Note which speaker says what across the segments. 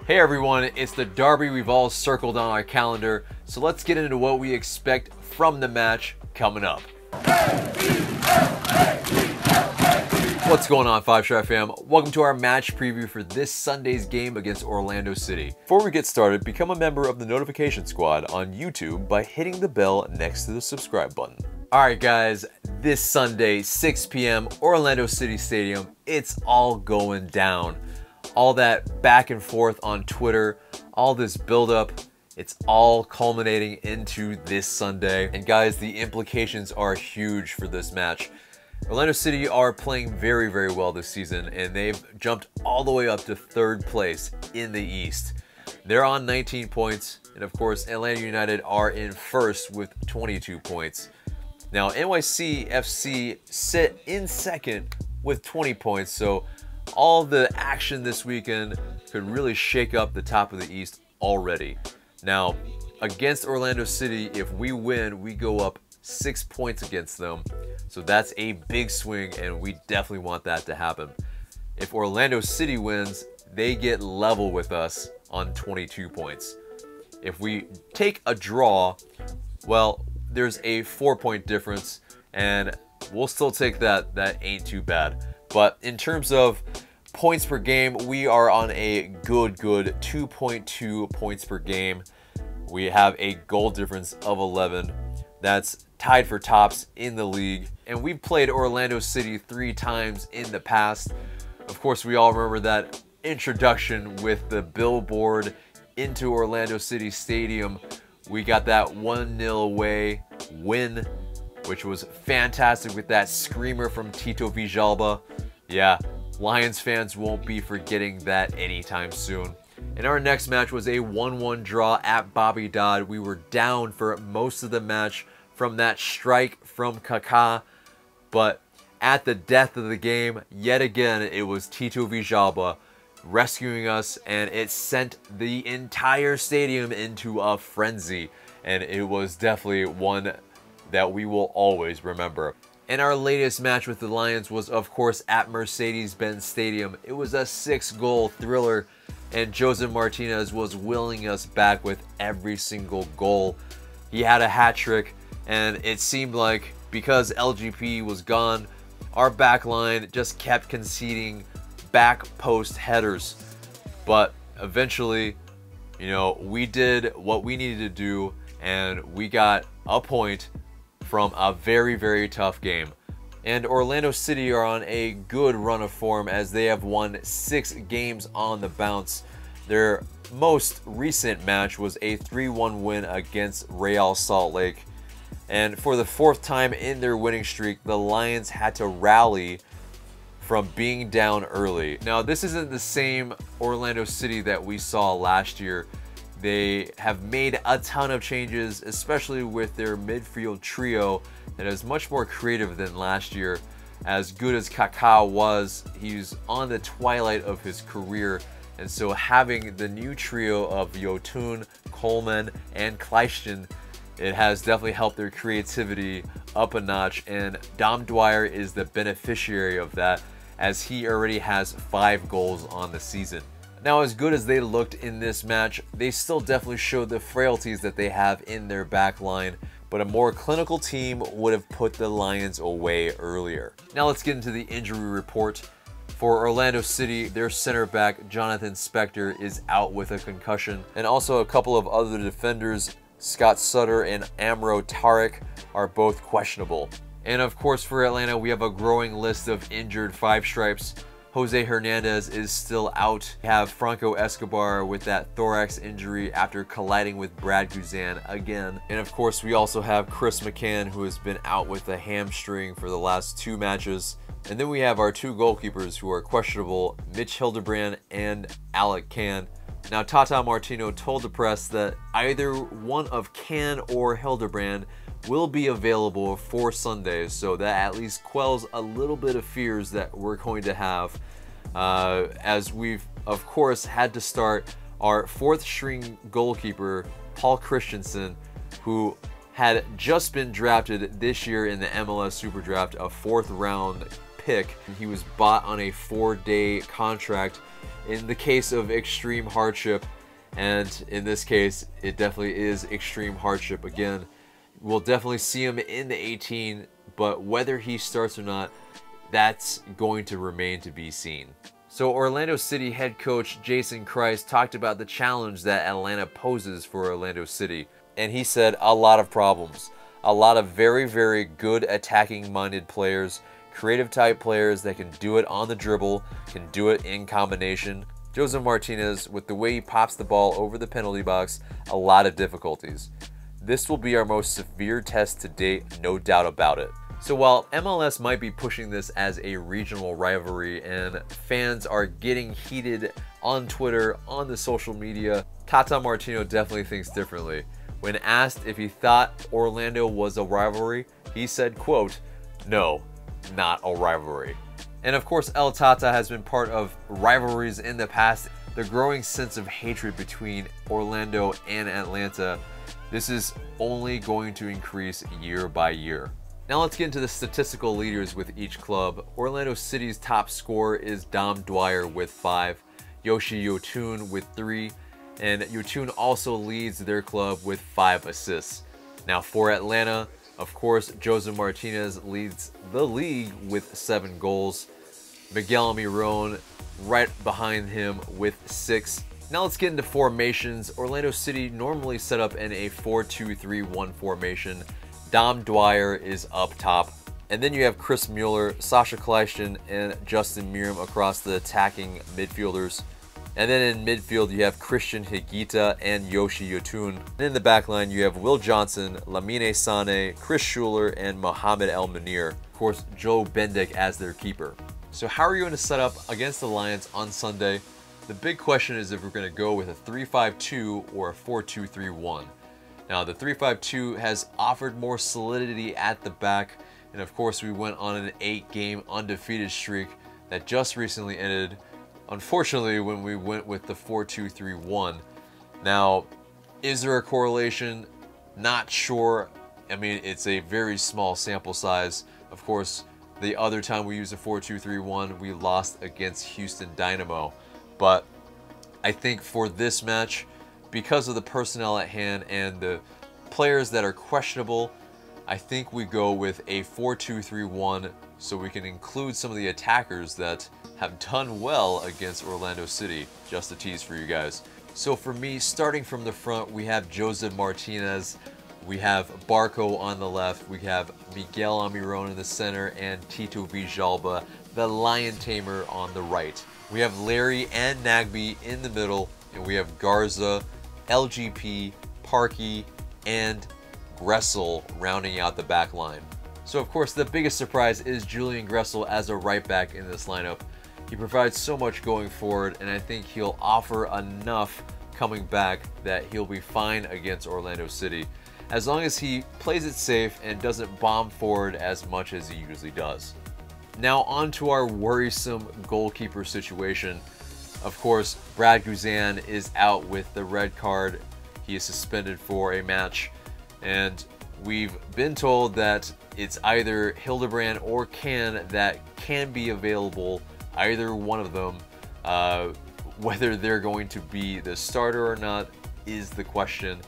Speaker 1: Hey everyone, it's the derby we've all circled on our calendar, so let's get into what we expect from the match coming up. What's going on, 5-Star fam? Welcome to our match preview for this Sunday's game against Orlando City. Before we get started, become a member of the notification squad on YouTube by hitting the bell next to the subscribe button. Alright guys, this Sunday, 6 p.m., Orlando City Stadium, it's all going down. All that back and forth on Twitter, all this buildup, it's all culminating into this Sunday. And guys, the implications are huge for this match. Orlando City are playing very, very well this season, and they've jumped all the way up to 3rd place in the East. They're on 19 points, and of course, Atlanta United are in 1st with 22 points. Now, NYC FC sit in 2nd with 20 points, so all the action this weekend could really shake up the top of the East already. Now, against Orlando City, if we win, we go up 6 points against them. So that's a big swing, and we definitely want that to happen. If Orlando City wins, they get level with us on 22 points. If we take a draw, well, there's a 4-point difference, and we'll still take that. That ain't too bad. But in terms of points per game, we are on a good 2.2 points per game. We have a goal difference of 11. That's tied for tops in the league. And we've played Orlando City 3 times in the past. Of course, we all remember that introduction with the billboard into Orlando City Stadium. We got that 1-0 away win, which was fantastic with that screamer from Tito Villalba. Yeah, Lions fans won't be forgetting that anytime soon. And our next match was a 1-1 draw at Bobby Dodd. We were down for most of the match from that strike from Kaká, but at the death of the game, yet again, it was Tito Villalba rescuing us, and it sent the entire stadium into a frenzy, and it was definitely one that we will always remember. And our latest match with the Lions was, of course, at Mercedes-Benz Stadium. It was a 6-goal thriller, and Jose Martinez was willing us back with every single goal. He had a hat trick, and it seemed like because LGP was gone, our back line just kept conceding back post headers. But eventually, you know, we did what we needed to do, and we got a point from a very tough game. And Orlando City are on a good run of form as they have won 6 games on the bounce. Their most recent match was a 3-1 win against Real Salt Lake. And for the 4th time in their winning streak, the Lions had to rally from being down early. Now, this isn't the same Orlando City that we saw last year. They have made a ton of changes, especially with their midfield trio that is much more creative than last year. As good as Kaká was, he's on the twilight of his career, and so having the new trio of Yotun, Coleman, and Clarkston, it has definitely helped their creativity up a notch, and Dom Dwyer is the beneficiary of that, as he already has 5 goals on the season. Now, as good as they looked in this match, they still definitely showed the frailties that they have in their back line, but a more clinical team would have put the Lions away earlier. Now let's get into the injury report. For Orlando City, their center back, Jonathan Spector, is out with a concussion, and also a couple of other defenders, Scott Sutter and Amro Tarek, are both questionable. And of course, for Atlanta, we have a growing list of injured 5 stripes. Jose Hernandez is still out. We have Franco Escobar with that thorax injury after colliding with Brad Guzan again. And of course, we also have Chris McCann, who has been out with a hamstring for the last 2 matches. And then we have our 2 goalkeepers who are questionable, Mitch Hildebrand and Alec Can. Now, Tata Martino told the press that either one of Can or Hildebrand will be available for Sundays, so that at least quells a little bit of fears that we're going to have, as we've of course had to start our 4th string goalkeeper, Paul Christensen, who had just been drafted this year in the MLS Super Draft, a 4th round pick. He was bought on a 4-day contract in the case of extreme hardship, and in this case, it definitely is extreme hardship again. We'll definitely see him in the 18, but whether he starts or not, that's going to remain to be seen. So Orlando City head coach Jason Kreis talked about the challenge that Atlanta poses for Orlando City. And he said a lot of problems. A lot of very, very good attacking-minded players, creative type players that can do it on the dribble, can do it in combination. Joseph Martinez, with the way he pops the ball over the penalty box, a lot of difficulties. This will be our most severe test to date, no doubt about it. So while MLS might be pushing this as a regional rivalry and fans are getting heated on Twitter, on the social media, Tata Martino definitely thinks differently. When asked if he thought Orlando was a rivalry, he said, quote, "No, not a rivalry." And of course, El Tata has been part of rivalries in the past. The growing sense of hatred between Orlando and Atlanta, this is only going to increase year by year. Now let's get into the statistical leaders with each club. Orlando City's top scorer is Dom Dwyer with 5, Yoshi Yotun with 3, and Yotun also leads their club with 5 assists. Now for Atlanta, of course, Joseph Martinez leads the league with 7 goals. Miguel Almiron right behind him with 6. Now let's get into formations. Orlando City normally set up in a 4-2-3-1 formation. Dom Dwyer is up top. And then you have Chris Mueller, Sasha Clarkston, and Justin Meram across the attacking midfielders. And then in midfield, you have Christian Higuita and Yoshi Yotun. And in the back line, you have Will Johnson, Lamine Sane, Chris Schuler, and Mohamed El Munir. Of course, Joe Bendik as their keeper. So how are you going to set up against the Lions on Sunday? The big question is if we're going to go with a 3-5-2 or a 4-2-3-1. Now, the 3-5-2 has offered more solidity at the back, and of course, we went on an 8-game undefeated streak that just recently ended, unfortunately, when we went with the 4-2-3-1. Now, is there a correlation? Not sure. I mean, it's a very small sample size. Of course, the other time we used a 4-2-3-1, we lost against Houston Dynamo. But I think for this match, because of the personnel at hand and the players that are questionable, I think we go with a 4-2-3-1 so we can include some of the attackers that have done well against Orlando City. Just a tease for you guys. So for me, starting from the front, we have Joseph Martinez, we have Barco on the left, we have Miguel Almiron in the center, and Tito Villalba, the Lion Tamer, on the right. We have Larry and Nagby in the middle, and we have Garza, LGP, Parkey, and Gressel rounding out the back line. So of course the biggest surprise is Julian Gressel as a right back in this lineup. He provides so much going forward, and I think he'll offer enough coming back that he'll be fine against Orlando City, as long as he plays it safe and doesn't bomb forward as much as he usually does. Now on to our worrisome goalkeeper situation. Of course, Brad Guzan is out with the red card. He is suspended for a match, and we've been told that it's either Hildebrand or Can that can be available, either one of them. Whether they're going to be the starter or not is the question.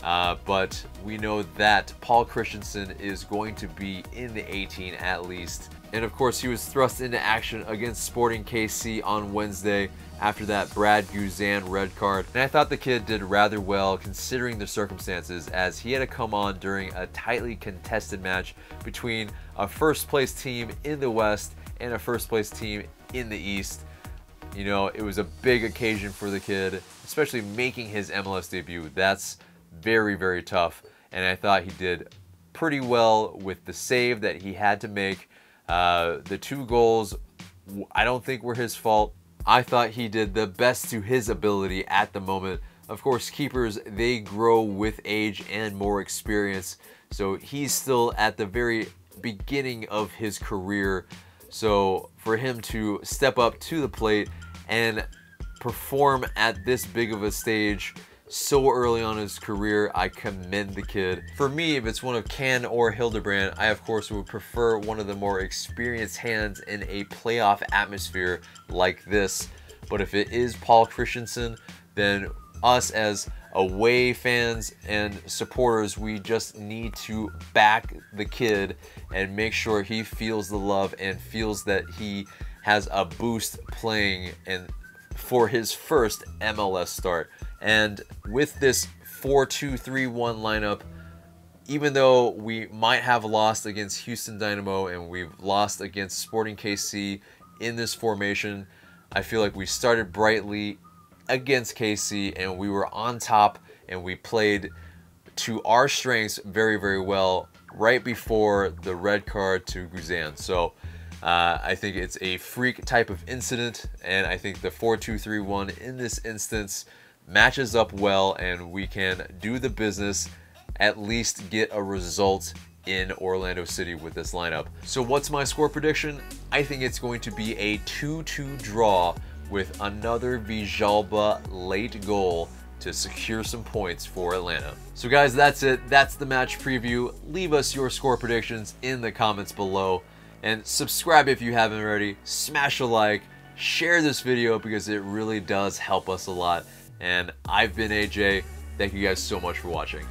Speaker 1: But we know that Paul Christensen is going to be in the 18 at least. And of course, he was thrust into action against Sporting KC on Wednesday after that Brad Guzan red card. And I thought the kid did rather well considering the circumstances, as he had to come on during a tightly contested match between a first place team in the West and a first place team in the East. You know, it was a big occasion for the kid, especially making his MLS debut. That's very, very tough. And I thought he did pretty well with the save that he had to make. The 2 goals, I don't think were his fault. I thought he did the best to his ability at the moment. Of course, keepers, they grow with age and more experience. So he's still at the very beginning of his career. So for him to step up to the plate and perform at this big of a stage so early on in his career, I commend the kid. For me, if it's one of Can or Hildebrand, I of course would prefer one of the more experienced hands in a playoff atmosphere like this. But if it is Paul Christensen, then us as away fans and supporters, we just need to back the kid and make sure he feels the love and feels that he has a boost playing and for his first MLS start. And with this 4-2-3-1 lineup, even though we might have lost against Houston Dynamo and we've lost against Sporting KC in this formation, I feel like we started brightly against KC and we were on top and we played to our strengths very, very well right before the red card to Guzan. So I think it's a freak type of incident, and I think the 4-2-3-1 in this instance matches up well, and we can do the business, at least get a result in Orlando City with this lineup. So what's my score prediction? I think it's going to be a 2-2 draw with another Villalba late goal to secure some points for Atlanta. So guys, that's it. That's the match preview. Leave us your score predictions in the comments below, and subscribe if you haven't already. Smash a like, share this video because it really does help us a lot. And I've been AJ. Thank you guys so much for watching.